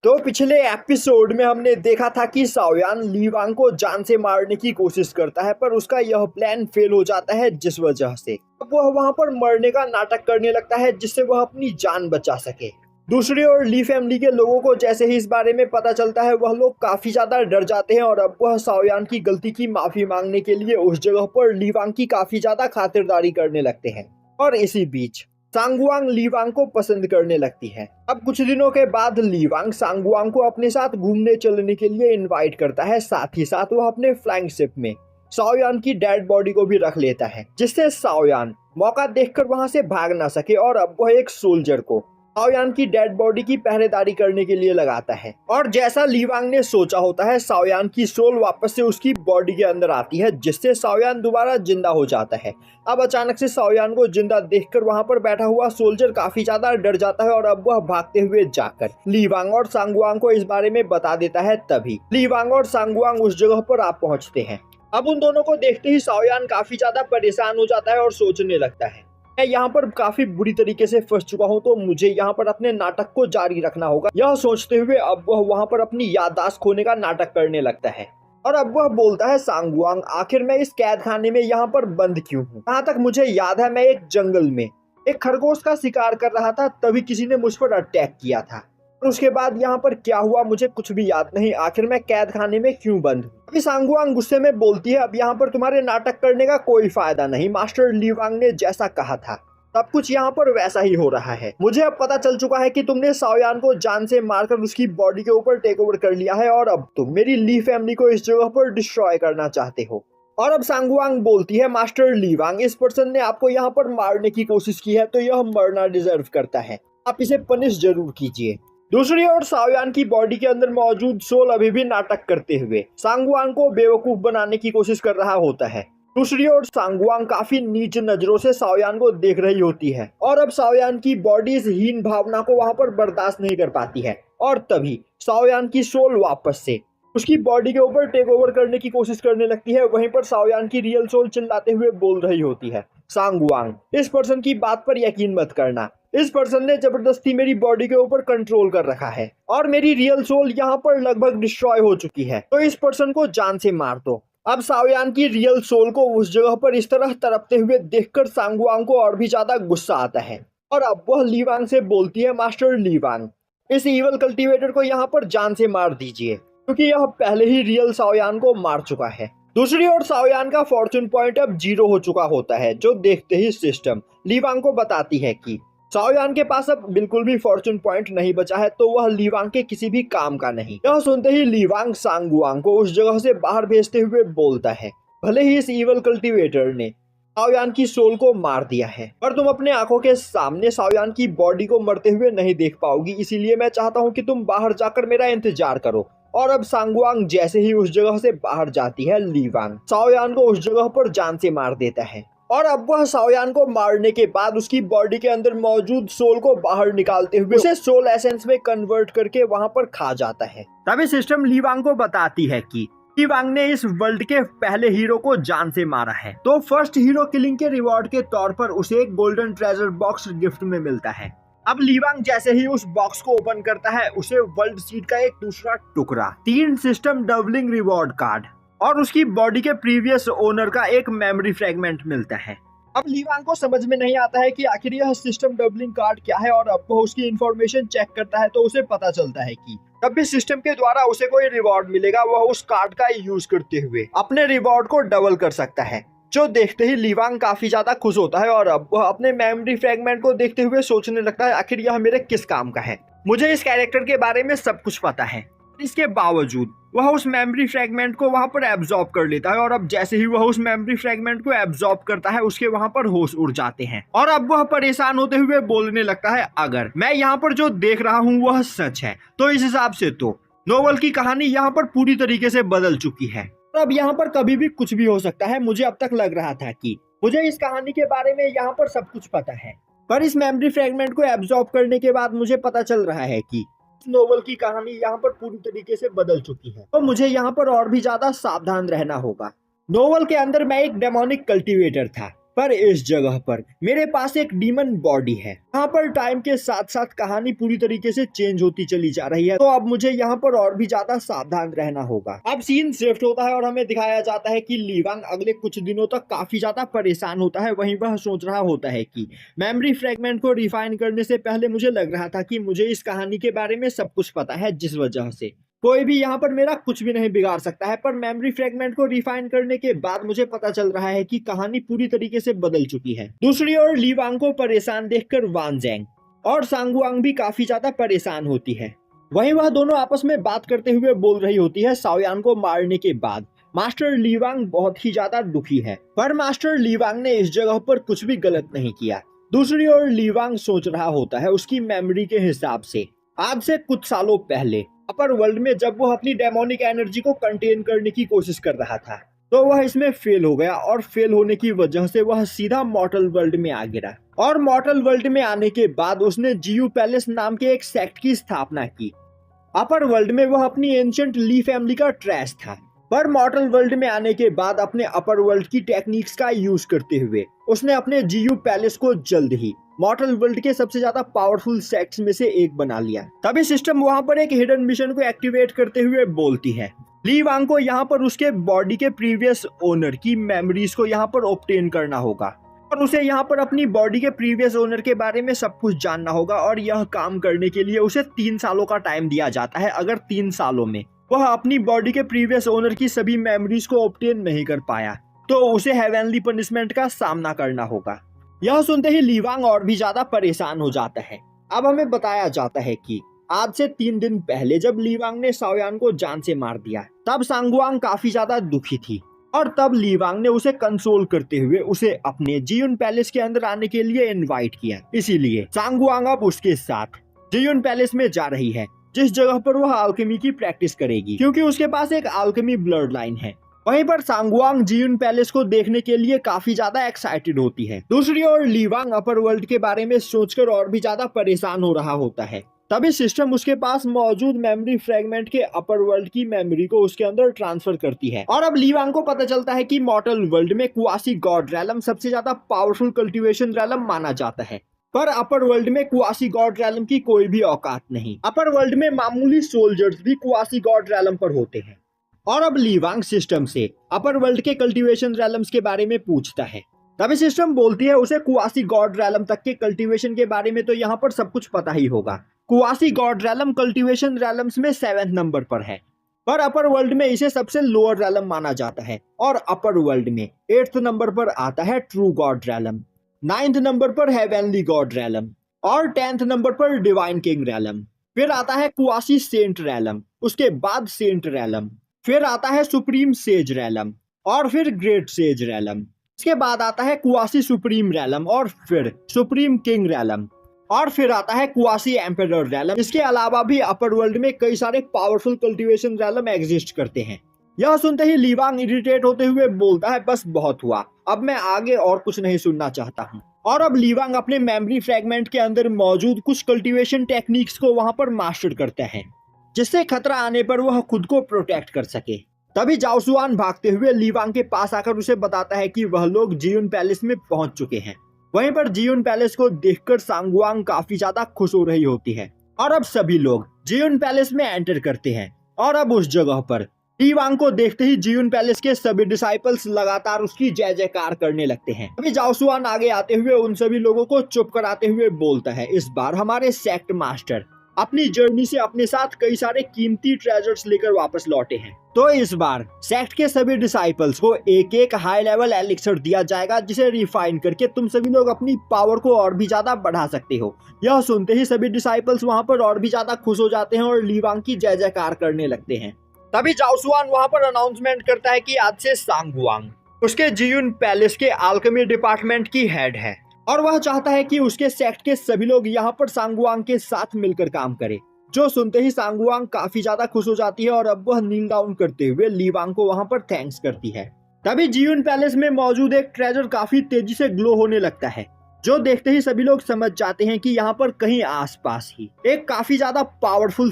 तो पिछले एपिसोड में हमने देखा था कि शाओयान ली वांग को जान से मारने की कोशिश करता है, पर उसका यह प्लान फेल हो जाता है, जिस वजह से अब वह वहां पर मरने का नाटक करने लगता है जिससे वह अपनी जान बचा सके। दूसरी ओर ली फैमिली के लोगों को जैसे ही इस बारे में पता चलता है, वह लोग काफी ज्यादा डर जाते हैं और अब वह शाओयान की गलती की माफी मांगने के लिए उस जगह पर ली वांग की काफी ज्यादा खातिरदारी करने लगते हैं। और इसी बीच सांगवांग ली वांग को पसंद करने लगती है। अब कुछ दिनों के बाद ली वांग सांगवांग को अपने साथ घूमने चलने के लिए इनवाइट करता है। साथ ही साथ वह अपने फ्लाइंग शिप में शाओयान की डेड बॉडी को भी रख लेता है, जिससे शाओयान मौका देखकर वहां से भाग ना सके और अब वह एक सोल्जर को शाओयान की डेड बॉडी की पहरेदारी करने के लिए लगाता है। और जैसा ली वांग ने सोचा होता है, शाओयान की सोल वापस से उसकी बॉडी के अंदर आती है, जिससे शाओयान दोबारा जिंदा हो जाता है। अब अचानक से शाओयान को जिंदा देखकर वहां पर बैठा हुआ सोल्जर काफी ज्यादा डर जाता है और अब वह भागते हुए जाकर ली वांग और सांगवांग को इस बारे में बता देता है। तभी ली वांग और सांगवांग उस जगह पर आ पहुंचते हैं। अब उन दोनों को देखते ही शाओयान काफी ज्यादा परेशान हो जाता है और सोचने लगता है, मैं यहाँ पर काफी बुरी तरीके से फंस चुका हूँ, तो मुझे यहाँ पर अपने नाटक को जारी रखना होगा। यह सोचते हुए अब वह वहाँ पर अपनी याददाश्त खोने का नाटक करने लगता है। और अब वह बोलता है, सांगवांग, आखिर मैं इस कैद खाने में यहाँ पर बंद क्यों हूँ? जहाँ तक मुझे याद है, मैं एक जंगल में एक खरगोश का शिकार कर रहा था, तभी किसी ने मुझ पर अटैक किया था। और उसके बाद यहाँ पर क्या हुआ मुझे कुछ भी याद नहीं। आखिर मैं कैद खाने में क्यों बंद हूँ? अभी सांगवांग गुस्से में बोलती है, अब यहाँ पर तुम्हारे नाटक करने का कोई फायदा नहीं। मास्टर ली वांग ने जैसा कहा था सब कुछ यहाँ पर वैसा ही हो रहा है। मुझे अब पता चल चुका है कि तुमने शाओयान को जान से मारकर उसकी बॉडी के ऊपर टेक ओवर कर लिया है और अब तुम मेरी ली फैमिली को इस जगह पर डिस्ट्रॉय करना चाहते हो। और अब सांगवांग बोलती है, मास्टर ली वांग, इस पर्सन ने आपको यहाँ पर मारने की कोशिश की है, तो यह मरना डिजर्व करता है। आप इसे पनिश जरूर कीजिए। दूसरी ओर शाओयान की बॉडी के अंदर मौजूद सोल अभी भी नाटक करते हुए सांगवांग को बेवकूफ बनाने की कोशिश कर रहा होता है। दूसरी ओर सांगवांग काफी नीच नजरों से शाओयान को देख रही होती है और अब शाओयान की बॉडी इस हीन भावना को वहां पर बर्दाश्त नहीं कर पाती है। और तभी शाओयान की सोल वापस से उसकी बॉडी के ऊपर टेक ओवर करने की कोशिश करने लगती है। वहीं पर शाओयान की रियल सोल चिल्लाते हुए बोल रही होती है, सांगवांग, इस पर्सन की बात पर यकीन मत करना। इस पर्सन ने जबरदस्ती मेरी बॉडी के ऊपर कंट्रोल कर रखा है और मेरी रियल सोल यहाँ पर लगभग डिस्ट्रॉय हो चुकी है, तो इस पर्सन को जान से मार दो। अब शाओयान की रियल सोल को उस जगह पर इस तरह तड़पते हुए देखकर सांगवांग को और भी ज्यादा गुस्सा आता है और अब वह ली वांग से बोलती है, मास्टर ली वांग, इस इवल कल्टीवेटर को यहाँ पर जान से मार दीजिए, क्योंकि यह पहले ही रियल शाओयान को मार चुका है। दूसरी ओर शाओयान का फॉर्चून पॉइंट अब 0 हो चुका होता है, जो देखते ही सिस्टम ली वांग को बताती है कि शाओयान के पास अब बिल्कुल भी फॉर्चून पॉइंट नहीं बचा है, तो वह ली वांग के किसी भी काम का नहीं। यह सुनते ही ली वांग सांगवांग को उस जगह से बाहर भेजते हुए बोलता है, भले ही इस इवल कल्टीवेटर ने शाओयान की सोल को मार दिया है, पर तुम अपने आंखों के सामने शाओयान की बॉडी को मरते हुए नहीं देख पाओगी, इसीलिए मैं चाहता हूँ कि तुम बाहर जाकर मेरा इंतजार करो। और अब सांगवांग जैसे ही उस जगह से बाहर जाती है, ली वांग शाओयान को उस जगह पर जान से मार देता है और अब वह शाओयान को मारने के बाद उसकी बॉडी के अंदर मौजूद सोल को बाहर निकालते हुए उसे सोल एसेंस में कन्वर्ट करके वहां पर खा जाता है। तभी सिस्टम ली वांग को बताती है कि ली वांग ने इस वर्ल्ड के पहले हीरो को जान से मारा है, तो फर्स्ट हीरो किलिंग के रिवॉर्ड के तौर पर उसे एक गोल्डन ट्रेजर बॉक्स गिफ्ट में मिलता है। अब ली वांग जैसे ही उस बॉक्स को ओपन करता है, उसे वर्ल्ड सीड का एक दूसरा टुकड़ा, 3 सिस्टम डबलिंग रिवॉर्ड कार्ड और उसकी बॉडी के प्रीवियस ओनर का एक मेमोरी फ्रेगमेंट मिलता है। अब ली वांग को समझ में नहीं आता है कि आखिर यह सिस्टम डबलिंग कार्ड क्या है और अब वो उसकी इंफॉर्मेशन चेक करता है, तो उसे पता चलता है कि जब भी सिस्टम के द्वारा उसे कोई रिवॉर्ड मिलेगा, वह उस कार्ड का यूज करते हुए अपने रिवॉर्ड को डबल कर सकता है, जो देखते ही ली वांग काफी ज्यादा खुश होता है और अब वह अपने मेमोरी फ्रेगमेंट को देखते हुए सोचने लगता है, आखिर यह मेरे किस काम का है। मुझे इस कैरेक्टर के बारे में सब कुछ पता है। इसके बावजूद वह उस मेमोरी फ्रेगमेंट को वहां पर एब्जॉर्ब कर लेता है और अब जैसे ही वह उस मेमोरी फ्रेगमेंट को एब्जॉर्ब करता है, उसके वहां पर होश उड़ जाते हैं और अब वह परेशान होते हुए बोलने लगता है, अगर मैं यहाँ पर जो देख रहा हूँ वह सच है, तो इस हिसाब से तो नोवेल की कहानी यहाँ पर पूरी तरीके से बदल चुकी है और अब यहाँ पर कभी भी कुछ भी हो सकता है। मुझे अब तक लग रहा था कि मुझे इस कहानी के बारे में यहाँ पर सब कुछ पता है, पर इस मेमोरी फ्रेगमेंट को एब्जॉर्ब करने के बाद मुझे पता चल रहा है कि नोवेल की कहानी यहाँ पर पूरी तरीके से बदल चुकी है, तो मुझे यहाँ पर और भी ज्यादा सावधान रहना होगा। नोवेल के अंदर मैं एक डेमोनिक कल्टीवेटर था पर इस जगह पर मेरे पास एक डीमन बॉडी है। यहाँ पर टाइम के साथ साथ कहानी पूरी तरीके से चेंज होती चली जा रही है, तो अब मुझे यहाँ पर और भी ज्यादा सावधान रहना होगा। अब सीन शिफ्ट होता है और हमें दिखाया जाता है कि ली वांग अगले कुछ दिनों तक काफी ज्यादा परेशान होता है। वहीं वह सोच रहा होता है कि मेमोरी फ्रेगमेंट को रिफाइन करने से पहले मुझे लग रहा था कि मुझे इस कहानी के बारे में सब कुछ पता है, जिस वजह से कोई भी यहाँ पर मेरा कुछ भी नहीं बिगाड़ सकता है। पर मेमोरी फ्रेगमेंट को रिफाइन करने के बाद मुझे पता चल रहा है कि कहानी पूरी तरीके से बदल चुकी है। दूसरी ओर ली वांग को परेशान देखकर वान जेंग और सांगवांग भी काफी ज्यादा परेशान होती है। वहीं वह दोनों आपस में बात करते हुए बोल रही होती है। शाओयान को मारने के बाद मास्टर ली वांग बहुत ही ज्यादा दुखी है, पर मास्टर ली वांग ने इस जगह पर कुछ भी गलत नहीं किया। दूसरी ओर ली वांग सोच रहा होता है उसकी मेमोरी के हिसाब से आज से कुछ सालों पहले अपर वर्ल्ड में जब वह अपनी डेमोनिक एनर्जी को कंटेन करने की कोशिश कर रहा था, तो वह इसमें फेल हो गया और फेल होने की वजह से वह सीधा मॉर्टल वर्ल्ड में आ गिरा। और मॉर्टल वर्ल्ड में आने के बाद उसने जीयू पैलेस नाम के एक सेक्ट की स्थापना की। अपर वर्ल्ड में वह अपनी एंशिएंट ली फैमिली का ट्रेश था, पर मॉर्टल वर्ल्ड में आने के बाद अपने अपर वर्ल्ड की टेक्निक्स का यूज करते हुए उसने अपने जीयू पैलेस को जल्द ही मॉर्टल वर्ल्ड के सबसे ज्यादा पावरफुल सेक्ट्स में से एक बना लिया। तभी सिस्टम वहां पर एक हिडन मिशन को एक्टिवेट करते हुए बोलती है ली वांग को यहाँ पर उसके बॉडी के प्रीवियस ओनर की मेमोरीज को यहाँ पर ऑब्टेन करना होगा और उसे यहाँ पर अपनी बॉडी के प्रीवियस ओनर के बारे में सब कुछ जानना होगा। और यह काम करने के लिए उसे 3 सालों का टाइम दिया जाता है। अगर 3 सालों में वह अपनी बॉडी के प्रीवियस ओनर की सभी मेमोरीज को ऑब्टेन नहीं कर पाया तो उसे हेवनली पनिशमेंट का सामना करना होगा। यह सुनते ही ली वांग और भी ज्यादा परेशान हो जाता है। अब हमें बताया जाता है कि आज से 3 दिन पहले जब ली वांग ने शाओयान को जान से मार दिया, तब सांगवांग काफी ज्यादा दुखी थी और तब ली वांग ने उसे कंसोल करते हुए उसे अपने जियुन पैलेस के अंदर आने के लिए इनवाइट किया। इसीलिए सांगवांग अब उसके साथ जियुन पैलेस में जा रही है, जिस जगह पर वह अल्केमी की प्रैक्टिस करेगी, क्योंकि उसके पास एक अल्केमी ब्लड लाइन है। वहीं पर सांगवांग जियुन पैलेस को देखने के लिए काफी ज्यादा एक्साइटेड होती है। दूसरी ओर ली वांग अपर वर्ल्ड के बारे में सोचकर और भी ज्यादा परेशान हो रहा होता है। तभी सिस्टम उसके पास मौजूद मेमोरी फ्रेगमेंट के अपर वर्ल्ड की मेमोरी को उसके अंदर ट्रांसफर करती है और अब ली वांग को पता चलता है कि मॉर्टल वर्ल्ड में क्वासी गॉड रैलम सबसे ज्यादा पावरफुल कल्टीवेशन रैलम माना जाता है, पर अपर वर्ल्ड में क्वासी गॉड रैलम की कोई भी औकात नहीं। अपर वर्ल्ड में मामूली सोल्जर्स भी क्वासी गॉड रैलम पर होते हैं। और अब ली वांग सिस्टम से अपर वर्ल्ड के कल्टीवेशन रैलम्स के बारे में पूछता है। तभी सिस्टम बोलती है उसे क्वासी गॉड रैलम तक के कल्टीवेशन के बारे में तो यहाँ पर सब कुछ पता ही होगा। क्वासी गॉड रैलम कल्टीवेशन रैलम्स में 7th नंबर पर है, पर अपर वर्ल्ड में इसे सबसे लोअर रैलम माना जाता है। और अपर वर्ल्ड में 8th नंबर पर आता है true God realm, 9th number पर हेवनली गॉड रैलम और 10th नंबर पर डिवाइन किंग रैलम। फिर आता है क्वासी सेंट रैलम, उसके बाद सेंट रैलम, फिर आता है सुप्रीम सेज रैलम और फिर ग्रेट सेज रैलम। इसके बाद आता है क्वासी सुप्रीम रैलम और फिर सुप्रीम किंग रैलम और फिर आता है क्वासी एम्परर रैलम। इसके अलावा भी अपर वर्ल्ड में कई सारे पावरफुल कल्टीवेशन रैलम एग्जिस्ट करते हैं। यह सुनते ही ली वांग इरिटेट होते हुए बोलता है बस बहुत हुआ, अब मैं आगे और कुछ नहीं सुनना चाहता हूँ। और अब ली वांग अपने मेमोरी फ्रेगमेंट के अंदर मौजूद कुछ कल्टीवेशन टेक्निक्स को वहां पर मास्टर करता है, जिससे खतरा आने पर वह खुद को प्रोटेक्ट कर सके। तभी जाओ सुआन भागते हुए ली वांग के पास आकर उसे बताता है कि वह लोग जियुन पैलेस में पहुंच चुके हैं। वहीं पर जियुन पैलेस को देखकर सांगवांग काफी ज्यादा खुश हो रही होती है और अब सभी लोग जियुन पैलेस में एंटर करते हैं। और अब उस जगह पर ली वांग को देखते ही जियुन पैलेस के सभी डिसाइपल्स लगातार उसकी जय जयकार करने लगते हैं। अभी जाओ सुआन आगे आते हुए उन सभी लोगों को चुप कराते हुए बोलता है इस बार हमारे सेक्ट मास्टर अपनी जर्नी से अपने साथ कई सारे कीमती ट्रेजर्स लेकर वापस लौटे हैं, तो इस बार सेक्ट के सभी डिसाइपल्स को एक एक हाई लेवल एलिक्सर दिया जाएगा, जिसे रिफाइन करके तुम सभी लोग अपनी पावर को और भी ज्यादा बढ़ा सकते हो। यह सुनते ही सभी डिसाइपल्स वहां पर और भी ज्यादा खुश हो जाते हैं और ली वांग की जय जयकार करने लगते हैं। तभी जाओ सुआन वहां पर अनाउंसमेंट करता है कि आज से सांगवांग उसके जियुन पैलेस के अल्केमी डिपार्टमेंट की हेड है और वह चाहता है कि उसके सेक्ट के सभी लोग यहाँ पर सांगवांग के साथ मिलकर काम करें। जो सुनते ही सांगवांग काफी ज्यादा खुश हो जाती है और अब वह नील डाउन करते हुए ली वांग को वहां पर थैंक्स करती है। तभी जियुन पैलेस में मौजूद एक ट्रेजर काफी तेजी से ग्लो होने लगता है, जो देखते ही सभी लोग समझ जाते हैं कि यहाँ पर कहीं आसपास ही एक काफी ज्यादा पावरफुल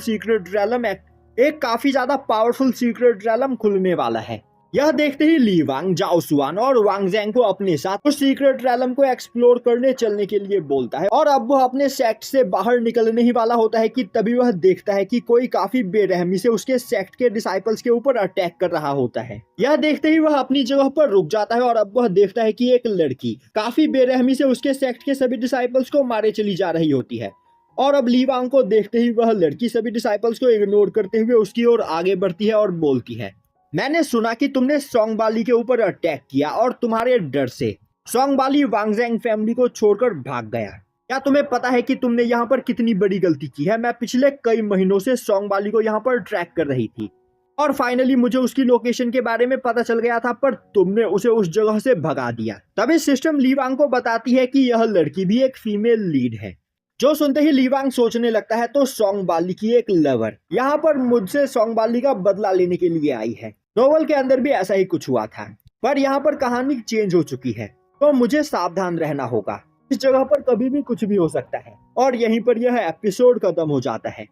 सीक्रेट रैलम खुलने वाला है। यह देखते ही ली वांग, जाओ सुआन और वांग जैंग को अपने साथ उस सीक्रेट रैलम को एक्सप्लोर करने चलने के लिए बोलता है। और अब वह अपने सेक्ट से बाहर निकलने ही वाला होता है कि तभी वह देखता है कि कोई काफी बेरहमी से उसके सेक्ट के डिसाइपल्स के ऊपर अटैक कर रहा होता है। यह देखते ही वह अपनी जगह पर रुक जाता है और अब वह देखता है कि एक लड़की काफी बेरहमी से उसके सेक्ट के सभी डिसाइपल्स को मारे चली जा रही होती है। और अब ली वांग को देखते ही वह लड़की सभी डिसाइपल्स को इग्नोर करते हुए उसकी ओर आगे बढ़ती है और बोलती है, मैंने सुना कि तुमने सोंगबाली के ऊपर अटैक किया और तुम्हारे डर से सोंगबाली वांगजैंग फैमिली को छोड़कर भाग गया। क्या तुम्हें पता है कि तुमने यहाँ पर कितनी बड़ी गलती की है? मैं पिछले कई महीनों से सोंगबाली को यहाँ पर ट्रैक कर रही थी और फाइनली मुझे उसकी लोकेशन के बारे में पता चल गया था, पर तुमने उसे उस जगह से भगा दिया। तभी सिस्टम ली वांग को बताती है कि यह लड़की भी एक फीमेल लीड है। जो सुनते ही ली वांग सोचने लगता है तो सोंगबाली की एक लवर यहाँ पर मुझसे सोंगबाली का बदला लेने के लिए आई है। नोवेल के अंदर भी ऐसा ही कुछ हुआ था, पर यहाँ पर कहानी चेंज हो चुकी है, तो मुझे सावधान रहना होगा। इस जगह पर कभी भी कुछ भी हो सकता है। और यहीं पर यह एपिसोड खत्म हो जाता है।